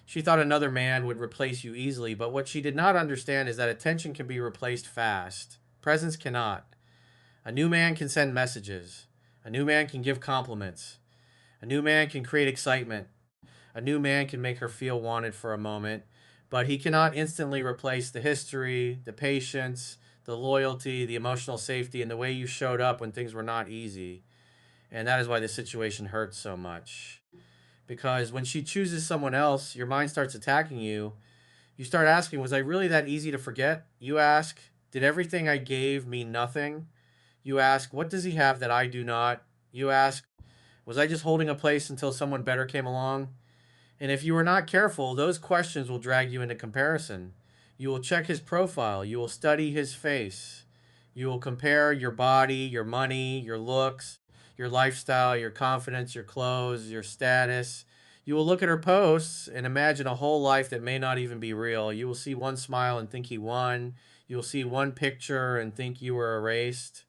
She thought another man would replace you easily, but what she did not understand is that attention can be replaced fast. Presence cannot. A new man can send messages. A new man can give compliments. A new man can create excitement. A new man can make her feel wanted for a moment, but he cannot instantly replace the history, the patience, the loyalty, the emotional safety, and the way you showed up when things were not easy. And that is why this situation hurts so much. Because when she chooses someone else, your mind starts attacking you. You start asking, was I really that easy to forget? You ask, did everything I gave mean nothing? You ask, what does he have that I do not? You ask, was I just holding a place until someone better came along? And if you are not careful, those questions will drag you into comparison. You will check his profile, you will study his face, you will compare your body, your money, your looks, your lifestyle, your confidence, your clothes, your status. You will look at her posts and imagine a whole life that may not even be real. You will see one smile and think he won. You will see one picture and think you were erased.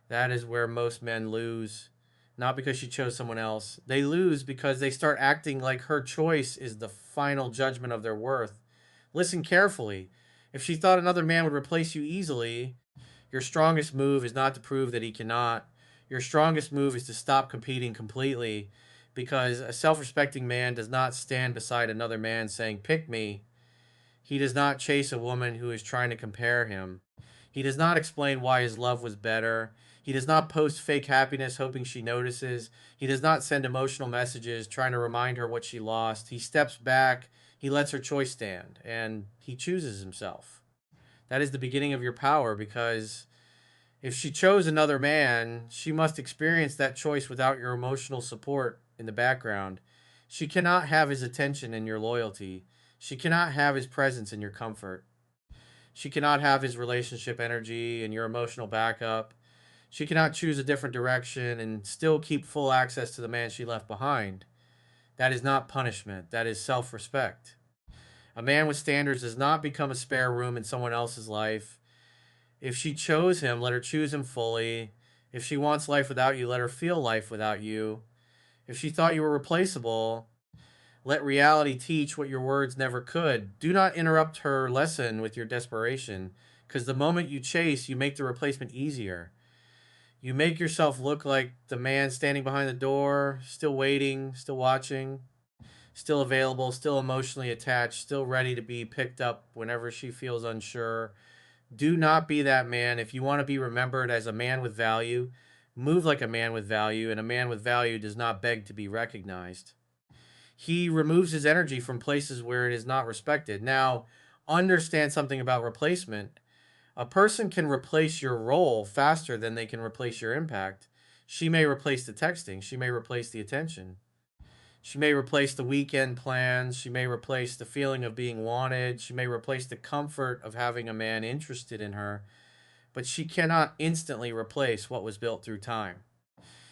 That is where most men lose. Not because she chose someone else. They lose because they start acting like her choice is the final judgment of their worth. Listen carefully. If she thought another man would replace you easily, your strongest move is not to prove that he cannot. Your strongest move is to stop competing completely, because a self respecting man does not stand beside another man saying, pick me. He does not chase a woman who is trying to compare him. He does not explain why his love was better. He does not post fake happiness hoping she notices. He does not send emotional messages trying to remind her what she lost. He steps back, he lets her choice stand, and he chooses himself. That is the beginning of your power, because if she chose another man, she must experience that choice without your emotional support in the background. She cannot have his attention and your loyalty. She cannot have his presence and your comfort. She cannot have his relationship energy and your emotional backup. She cannot choose a different direction and still keep full access to the man she left behind. That is not punishment, that is self respect. A man with standards does not become a spare room in someone else's life. If she chose him, let her choose him fully. If she wants life without you, let her feel life without you. If she thought you were replaceable, let reality teach what your words never could. Do not interrupt her lesson with your desperation, because the moment you chase, you make the replacement easier. You make yourself look like the man standing behind the door, still waiting, still watching, still available, still emotionally attached, still ready to be picked up whenever she feels unsure. Do not be that man. If you want to be remembered as a man with value, move like a man with value, and a man with value does not beg to be recognized. He removes his energy from places where it is not respected. Now, understand something about replacement. A person can replace your role faster than they can replace your impact. She may replace the texting, she may replace the attention. She may replace the weekend plans. She may replace the feeling of being wanted. She may replace the comfort of having a man interested in her. But she cannot instantly replace what was built through time.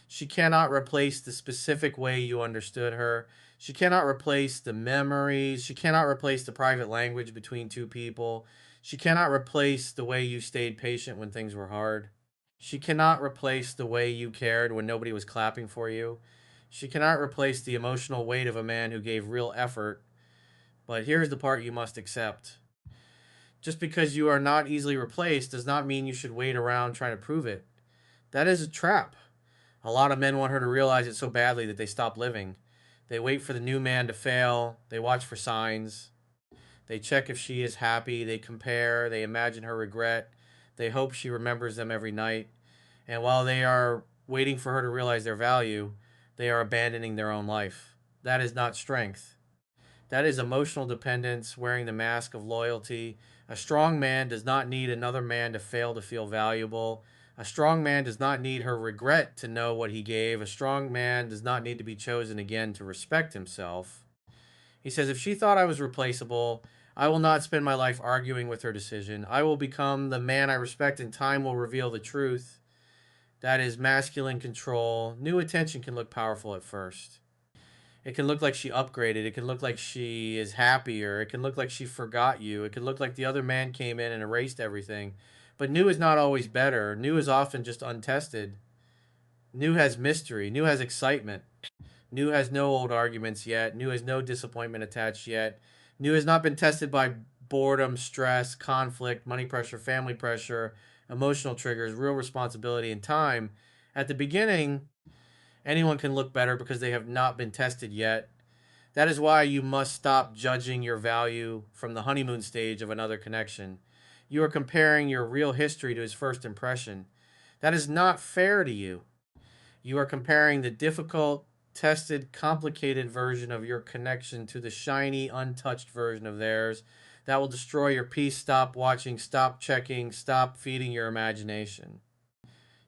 She cannot replace the specific way you understood her. She cannot replace the memories. She cannot replace the private language between two people. She cannot replace the way you stayed patient when things were hard. She cannot replace the way you cared when nobody was clapping for you. She cannot replace the emotional weight of a man who gave real effort. But here's the part you must accept. Just because you are not easily replaced does not mean you should wait around trying to prove it. That is a trap. A lot of men want her to realize it so badly that they stop living. They wait for the new man to fail. They watch for signs. They check if she is happy. They compare. They imagine her regret. They hope she remembers them every night. And while they are waiting for her to realize their value, they are abandoning their own life. That is not strength. That is emotional dependence, wearing the mask of loyalty. A strong man does not need another man to fail to feel valuable. A strong man does not need her regret to know what he gave. A strong man does not need to be chosen again to respect himself. He says, if she thought I was replaceable, I will not spend my life arguing with her decision. I will become the man I respect, and time will reveal the truth. That is masculine control. New attention can look powerful at first. It can look like she upgraded. It can look like she is happier. It can look like she forgot you. It can look like the other man came in and erased everything. But new is not always better. New is often just untested. New has mystery. New has excitement. New has no old arguments yet. New has no disappointment attached yet. New has not been tested by boredom, stress, conflict, money pressure, family pressure, emotional triggers, real responsibility, and time. At the beginning, anyone can look better because they have not been tested yet. That is why you must stop judging your value from the honeymoon stage of another connection. You are comparing your real history to his first impression. That is not fair to you. You are comparing the difficult, tested, complicated version of your connection to the shiny, untouched version of theirs. That will destroy your peace. Stop watching, stop checking, stop feeding your imagination.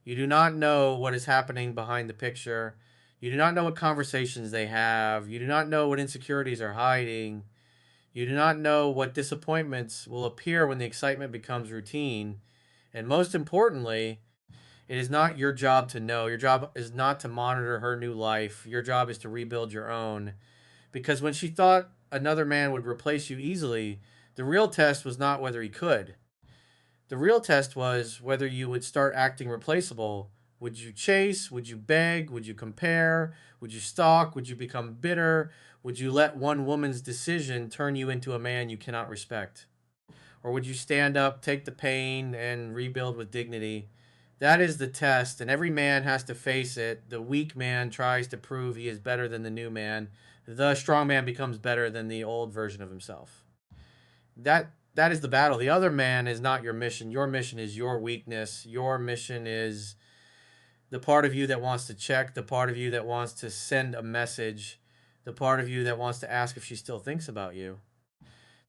You do not know what is happening behind the picture. You do not know what conversations they have. You do not know what insecurities are hiding. You do not know what disappointments will appear when the excitement becomes routine. And most importantly, it is not your job to know. Your job is not to monitor her new life. Your job is to rebuild your own. Because when she thought another man would replace you easily, the real test was not whether he could. The real test was whether you would start acting replaceable. Would you chase? Would you beg? Would you compare? Would you stalk? Would you become bitter? Would you let one woman's decision turn you into a man you cannot respect? Or would you stand up, take the pain, and rebuild with dignity? That is the test, and every man has to face it. The weak man tries to prove he is better than the new man. The strong man becomes better than the old version of himself. That is the battle. The other man is not your mission. Your mission is your weakness. Your mission is the part of you that wants to check, the part of you that wants to send a message, the part of you that wants to ask if she still thinks about you,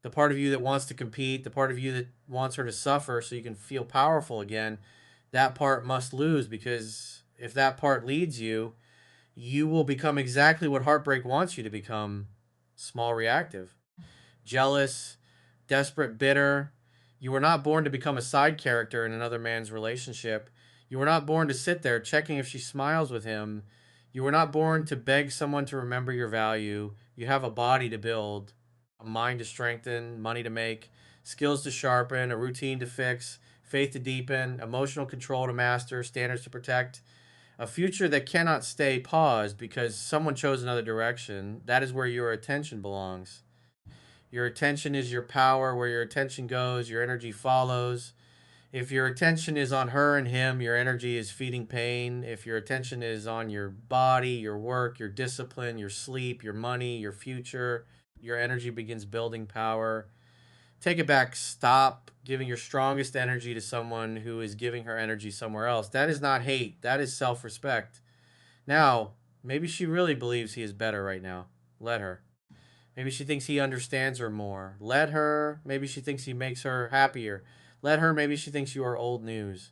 the part of you that wants to compete, the part of you that wants her to suffer so you can feel powerful again. That part must lose, because if that part leads you, you will become exactly what heartbreak wants you to become: small, reactive, jealous, desperate, bitter. You were not born to become a side character in another man's relationship. You were not born to sit there checking if she smiles with him. You were not born to beg someone to remember your value. You have a body to build, a mind to strengthen, money to make, skills to sharpen, a routine to fix, faith to deepen, emotional control to master, standards to protect, a future that cannot stay paused because someone chose another direction. That is where your attention belongs. Your attention is your power. Where your attention goes, your energy follows. If your attention is on her and him, your energy is feeding pain. If your attention is on your body, your work, your discipline, your sleep, your money, your future, your energy begins building power. Take it back. Stop giving your strongest energy to someone who is giving her energy somewhere else. That is not hate. That is self respect. Now, maybe she really believes he is better right now. Let her. Maybe she thinks he understands her more. Let her. Maybe she thinks he makes her happier. Let her. Maybe she thinks you are old news.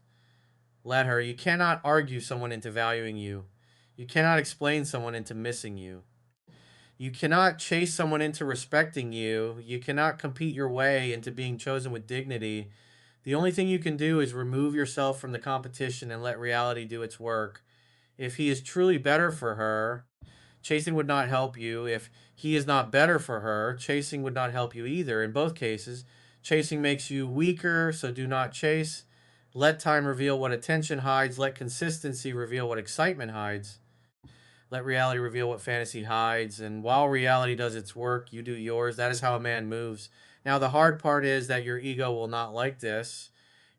Let her. You cannot argue someone into valuing you. You cannot explain someone into missing you. You cannot chase someone into respecting you. You cannot compete your way into being chosen with dignity. The only thing you can do is remove yourself from the competition and let reality do its work. If he is truly better for her, chasing would not help you. If he is not better for her, chasing would not help you either. In both cases, chasing makes you weaker, so do not chase. Let time reveal what attention hides. Let consistency reveal what excitement hides. Let reality reveal what fantasy hides. And while reality does its work, you do yours. That is how a man moves. Now, the hard part is that your ego will not like this.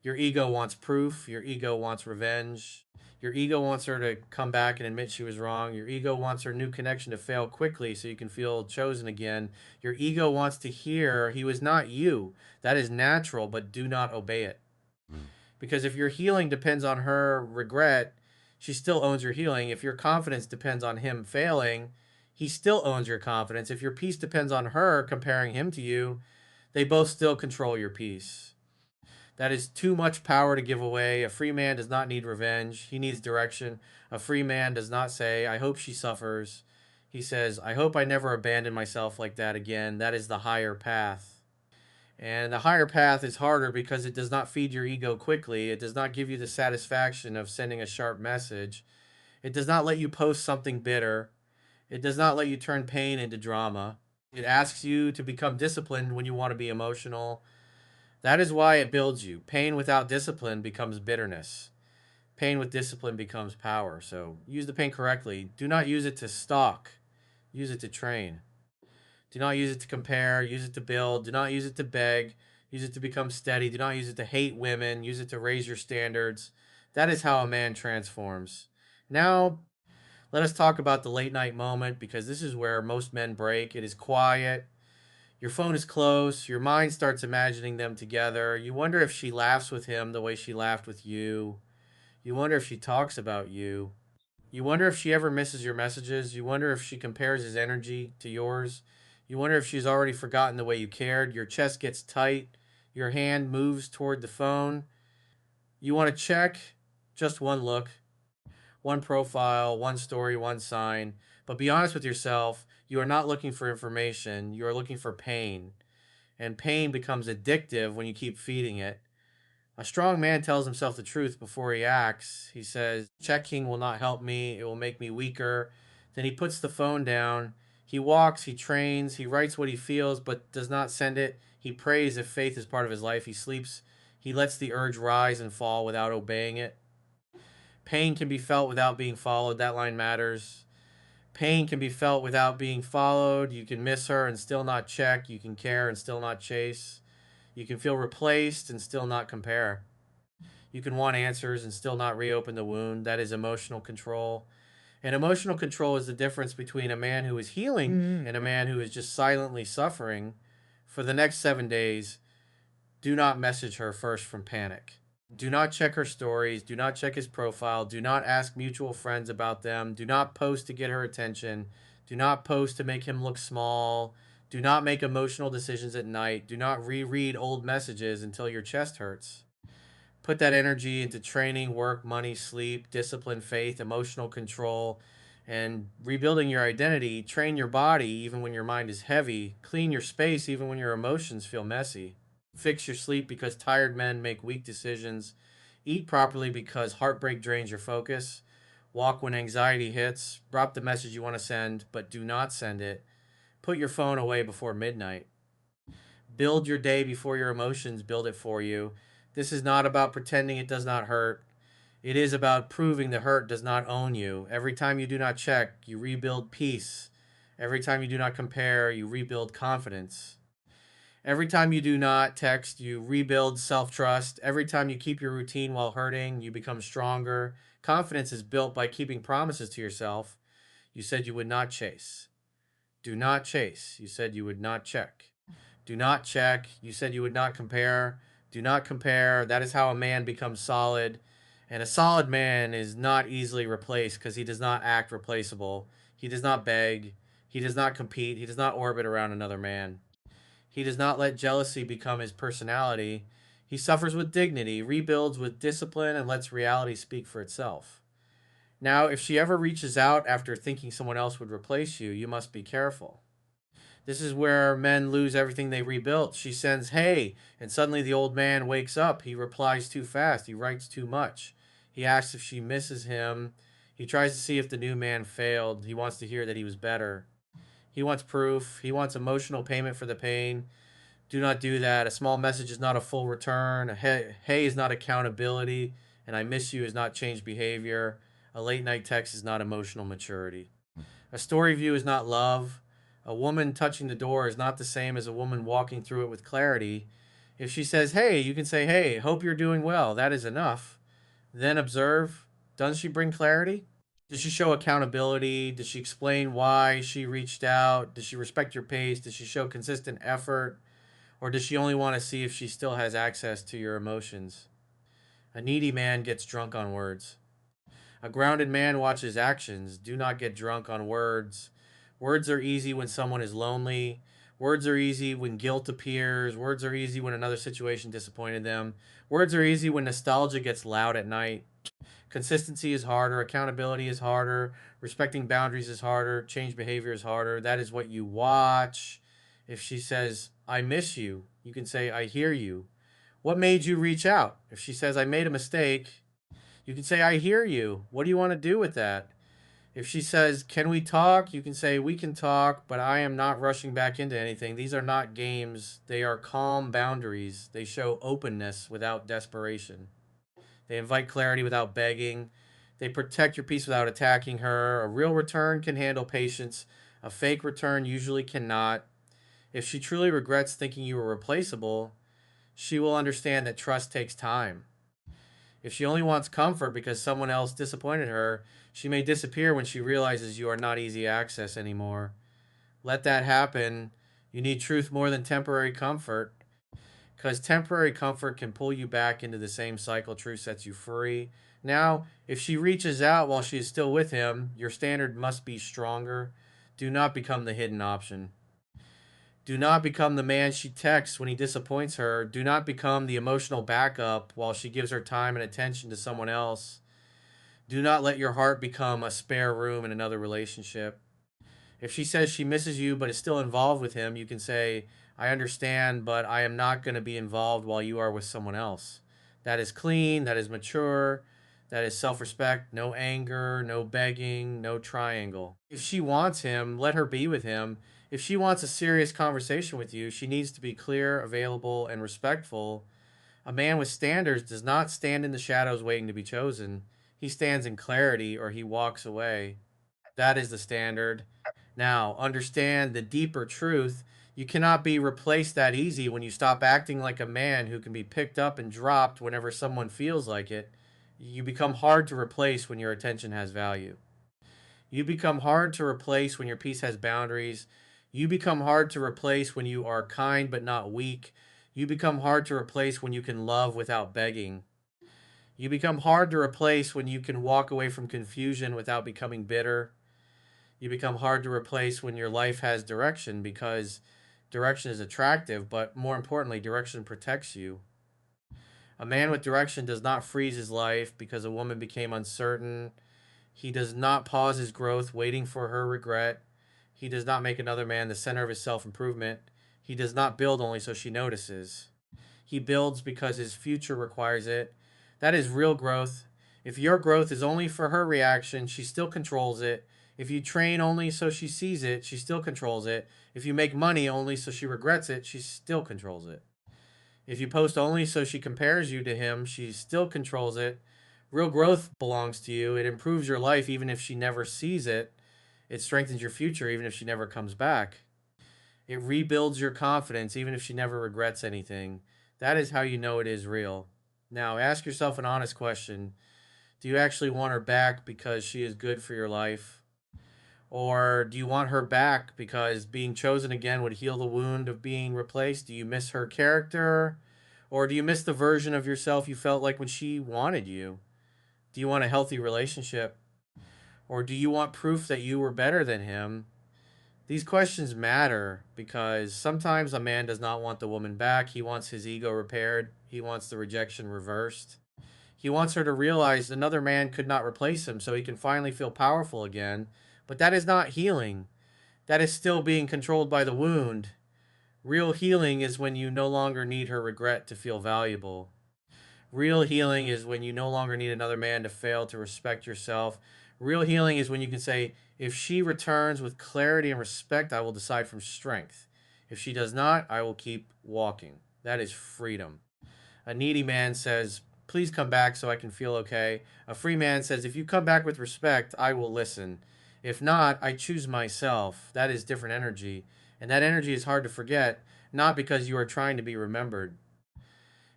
Your ego wants proof. Your ego wants revenge. Your ego wants her to come back and admit she was wrong. Your ego wants her new connection to fail quickly so you can feel chosen again. Your ego wants to hear he was not you. That is natural, but do not obey it. Because if your healing depends on her regret, she still owns your healing. If your confidence depends on him failing, he still owns your confidence. If your peace depends on her comparing him to you, they both still control your peace. That is too much power to give away. A free man does not need revenge. He needs direction. A free man does not say, I hope she suffers. He says, I hope I never abandon myself like that again. That is the higher path. And the higher path is harder because it does not feed your ego quickly. It does not give you the satisfaction of sending a sharp message. It does not let you post something bitter. It does not let you turn pain into drama. It asks you to become disciplined when you want to be emotional. That is why it builds you. Pain without discipline becomes bitterness. Pain with discipline becomes power. So use the pain correctly. Do not use it to stalk, use it to train. Do not use it to compare, use it to build. Do not use it to beg, use it to become steady. Do not use it to hate women, use it to raise your standards. That is how a man transforms. Now, let us talk about the late night moment because this is where most men break. It is quiet. Your phone is close. Your mind starts imagining them together. You wonder if she laughs with him the way she laughed with you. You wonder if she talks about you. You wonder if she ever misses your messages. You wonder if she compares his energy to yours. You wonder if she's already forgotten the way you cared. Your chest gets tight. Your hand moves toward the phone. You want to check just one look, one profile, one story, one sign. But be honest with yourself. You are not looking for information. You are looking for pain. And pain becomes addictive when you keep feeding it. A strong man tells himself the truth before he acts. He says, checking will not help me, it will make me weaker. Then he puts the phone down. He walks, he trains, he writes what he feels but does not send it. He prays if faith is part of his life. He sleeps. He lets the urge rise and fall without obeying it. Pain can be felt without being followed. That line matters. Pain can be felt without being followed. You can miss her and still not check. You can care and still not chase. You can feel replaced and still not compare. You can want answers and still not reopen the wound. That is emotional control. And emotional control is the difference between a man who is healing and a man who is just silently suffering. For the next 7 days, do not message her first from panic. Do not check her stories. Do not check his profile. Do not ask mutual friends about them. Do not post to get her attention. Do not post to make him look small. Do not make emotional decisions at night. Do not reread old messages until your chest hurts. Put that energy into training, work, money, sleep, discipline, faith, emotional control, and rebuilding your identity. Train your body even when your mind is heavy. Clean your space even when your emotions feel messy. Fix your sleep because tired men make weak decisions. Eat properly because heartbreak drains your focus. Walk when anxiety hits. Drop the message you want to send, but do not send it. Put your phone away before midnight. Build your day before your emotions build it for you. This is not about pretending it does not hurt. It is about proving the hurt does not own you. Every time you do not check, you rebuild peace. Every time you do not compare, you rebuild confidence. Every time you do not text, you rebuild self trust. Every time you keep your routine while hurting, you become stronger. Confidence is built by keeping promises to yourself. You said you would not chase. Do not chase. You said you would not check. Do not check. You said you would not compare. Do not compare. That is how a man becomes solid. And a solid man is not easily replaced because he does not act replaceable. He does not beg. He does not compete. He does not orbit around another man. He does not let jealousy become his personality. He suffers with dignity, rebuilds with discipline, and lets reality speak for itself. Now, if she ever reaches out after thinking someone else would replace you, you must be careful. This is where men lose everything they rebuilt. She sends, hey, and suddenly the old man wakes up. He replies too fast. He writes too much. He asks if she misses him. He tries to see if the new man failed. He wants to hear that he was better. He wants proof. He wants emotional payment for the pain. Do not do that. A small message is not a full return. A hey is not accountability. And I miss you is not change behavior. A late night text is not emotional maturity. A story view is not love. A woman touching the door is not the same as a woman walking through it with clarity. If she says, hey, you can say, hey, hope you're doing well. That is enough. Then observe, does she bring clarity? Does she show accountability? Does she explain why she reached out? Does she respect your pace? Does she show consistent effort? Or does she only want to see if she still has access to your emotions? A needy man gets drunk on words. A grounded man watches actions. Do not get drunk on words. Words are easy when someone is lonely. Words are easy when guilt appears. Words are easy when another situation disappointed them. Words are easy when nostalgia gets loud at night. Consistency is harder. Accountability is harder. Respecting boundaries is harder. Change behavior is harder. That is what you watch. If she says, I miss you, you can say, I hear you. What made you reach out? If she says, I made a mistake, you can say, I hear you. What do you want to do with that? If she says, can we talk? You can say, we can talk, but I am not rushing back into anything. These are not games. They are calm boundaries. They show openness without desperation. They invite clarity without begging. They protect your peace without attacking her. A real return can handle patience. A fake return usually cannot. If she truly regrets thinking you were replaceable, she will understand that trust takes time. If she only wants comfort because someone else disappointed her, she may disappear when she realizes you are not easy access anymore. Let that happen. You need truth more than temporary comfort, because temporary comfort can pull you back into the same cycle. Truth sets you free. Now, if she reaches out while she is still with him, your standard must be stronger. Do not become the hidden option. Do not become the man she texts when he disappoints her. Do not become the emotional backup while she gives her time and attention to someone else. Do not let your heart become a spare room in another relationship. If she says she misses you but is still involved with him, you can say, I understand, but I am not going to be involved while you are with someone else. That is clean, that is mature, that is self respect, no anger, no begging, no triangle. If she wants him, let her be with him. If she wants a serious conversation with you, she needs to be clear, available, and respectful. A man with standards does not stand in the shadows waiting to be chosen. He stands in clarity or he walks away. That is the standard. Now, understand the deeper truth. You cannot be replaced that easy when you stop acting like a man who can be picked up and dropped whenever someone feels like it. You become hard to replace when your attention has value. You become hard to replace when your peace has boundaries. You become hard to replace when you are kind but not weak. You become hard to replace when you can love without begging. You become hard to replace when you can walk away from confusion without becoming bitter. You become hard to replace when your life has direction, because direction is attractive, but more importantly, direction protects you. A man with direction does not freeze his life because a woman became uncertain. He does not pause his growth waiting for her regret. He does not make another man the center of his self improvement. He does not build only so she notices. He builds because his future requires it. That is real growth. If your growth is only for her reaction, she still controls it. If you train only so she sees it, she still controls it. If you make money only so she regrets it, she still controls it. If you post only so she compares you to him, she still controls it. Real growth belongs to you. It improves your life even if she never sees it. It strengthens your future even if she never comes back. It rebuilds your confidence even if she never regrets anything. That is how you know it is real. Now, ask yourself an honest question. Do you actually want her back because she is good for your life? Or do you want her back because being chosen again would heal the wound of being replaced? Do you miss her character? Or do you miss the version of yourself you felt like when she wanted you? Do you want a healthy relationship? Or do you want proof that you were better than him? These questions matter because sometimes a man does not want the woman back. He wants his ego repaired. He wants the rejection reversed. He wants her to realize another man could not replace him so he can finally feel powerful again. But that is not healing. That is still being controlled by the wound. Real healing is when you no longer need her regret to feel valuable. Real healing is when you no longer need another man to fail to respect yourself. Real healing is when you can say, if she returns with clarity and respect, I will decide from strength. If she does not, I will keep walking. That is freedom. A needy man says, please come back so I can feel okay. A free man says, if you come back with respect, I will listen. If not, I choose myself. That is different energy. And that energy is hard to forget, not because you are trying to be remembered,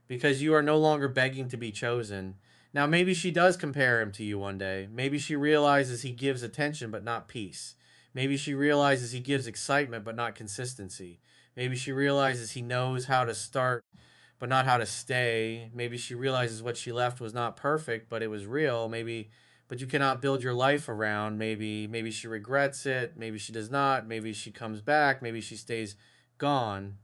because you are no longer begging to be chosen. Now, maybe she does compare him to you one day. Maybe she realizes he gives attention but not peace. Maybe she realizes he gives excitement but not consistency. Maybe she realizes he knows how to start but not how to stay. Maybe she realizes what she left was not perfect, but it was real. Maybe, but you cannot build your life around. Maybe she regrets it. Maybe she does not. Maybe she comes back. Maybe she stays gone.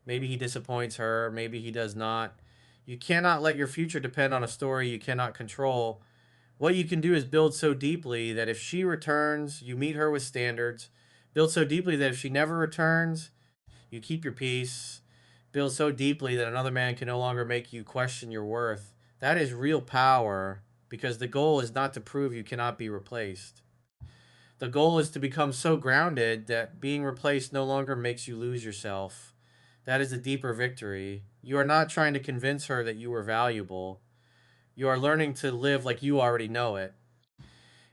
Maybe he disappoints her. Maybe he does not. You cannot let your future depend on a story you cannot control. What you can do is build so deeply that if she returns, you meet her with standards. Build so deeply that if she never returns, you keep your peace. Build so deeply that another man can no longer make you question your worth. That is real power, because the goal is not to prove you cannot be replaced. The goal is to become so grounded that being replaced no longer makes you lose yourself. That is a deeper victory. You are not trying to convince her that you are valuable. You are learning to live like you already know it.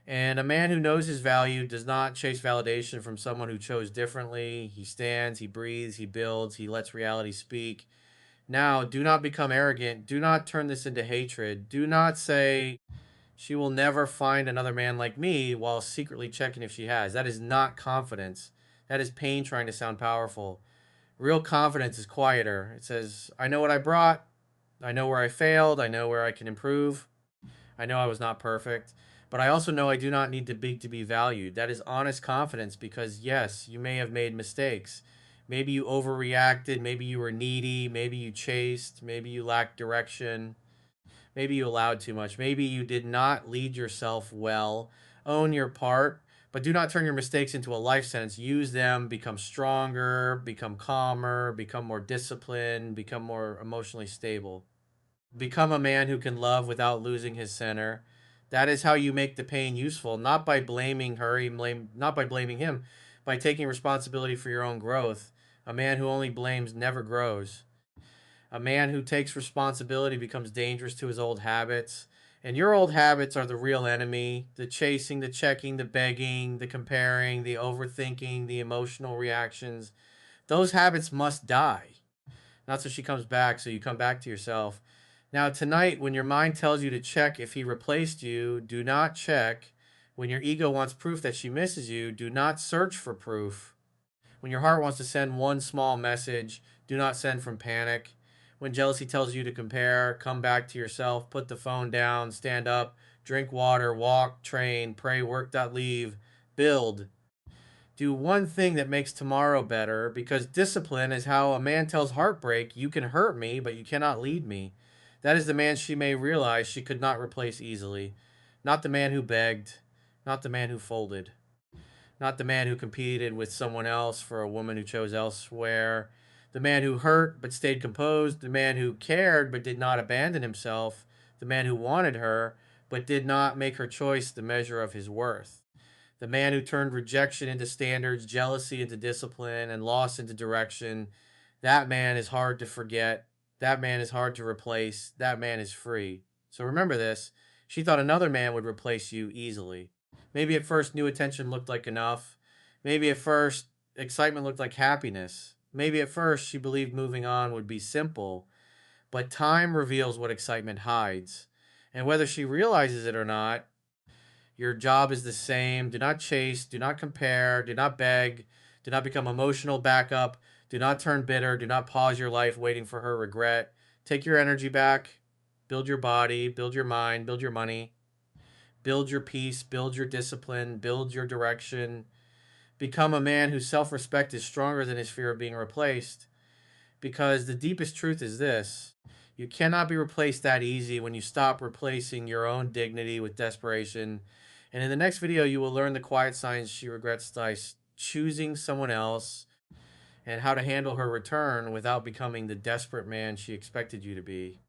And a man who knows his value does not chase validation from someone who chose differently. He stands, he breathes, he builds, he lets reality speak. Now, do not become arrogant. Do not turn this into hatred. Do not say, she will never find another man like me while secretly checking if she has. That is not confidence. That is pain trying to sound powerful. Real confidence is quieter. It says, I know what I brought. I know where I failed. I know where I can improve. I know I was not perfect. But I also know I do not need to be valued. That is honest confidence because, yes, you may have made mistakes. Maybe you overreacted. Maybe you were needy. Maybe you chased. Maybe you lacked direction. Maybe you allowed too much. Maybe you did not lead yourself well. Own your part, but do not turn your mistakes into a life sentence. Use them, become stronger, become calmer, become more disciplined, become more emotionally stable. Become a man who can love without losing his center. That is how you make the pain useful, not by blaming her, not by blaming him, by taking responsibility for your own growth. A man who only blames never grows. A man who takes responsibility becomes dangerous to his old habits. And your old habits are the real enemy: the chasing, the checking, the begging, the comparing, the overthinking, the emotional reactions. Those habits must die. Not so she comes back, so you come back to yourself. Now, tonight, when your mind tells you to check if he replaced you, do not check. When your ego wants proof that she misses you, do not search for proof. When your heart wants to send one small message, do not send from panic. When jealousy tells you to compare, come back to yourself, put the phone down, stand up, drink water, walk, train, pray, work, leave, build. Do one thing that makes tomorrow better, because discipline is how a man tells heartbreak, you can hurt me, but you cannot lead me. That is the man she may realize she could not replace easily. Not the man who begged, not the man who folded, not the man who competed with someone else for a woman who chose elsewhere, the man who hurt but stayed composed, the man who cared but did not abandon himself, the man who wanted her but did not make her choice the measure of his worth, the man who turned rejection into standards, jealousy into discipline, and loss into direction. That man is hard to forget. That man is hard to replace. That man is free. So remember this. She thought another man would replace you easily. Maybe at first new attention looked like enough. Maybe at first excitement looked like happiness. Maybe at first she believed moving on would be simple. But time reveals what excitement hides. And whether she realizes it or not, your job is the same. Do not chase. Do not compare. Do not beg. Do not become emotional backup. Do not turn bitter. Do not pause your life waiting for her regret. Take your energy back. Build your body. Build your mind. Build your money. Build your peace. Build your discipline. Build your direction. Become a man whose self respect is stronger than his fear of being replaced. Because the deepest truth is this: you cannot be replaced that easy when you stop replacing your own dignity with desperation. And in the next video, you will learn the quiet signs she regrets by choosing someone else and how to handle her return without becoming the desperate man she expected you to be.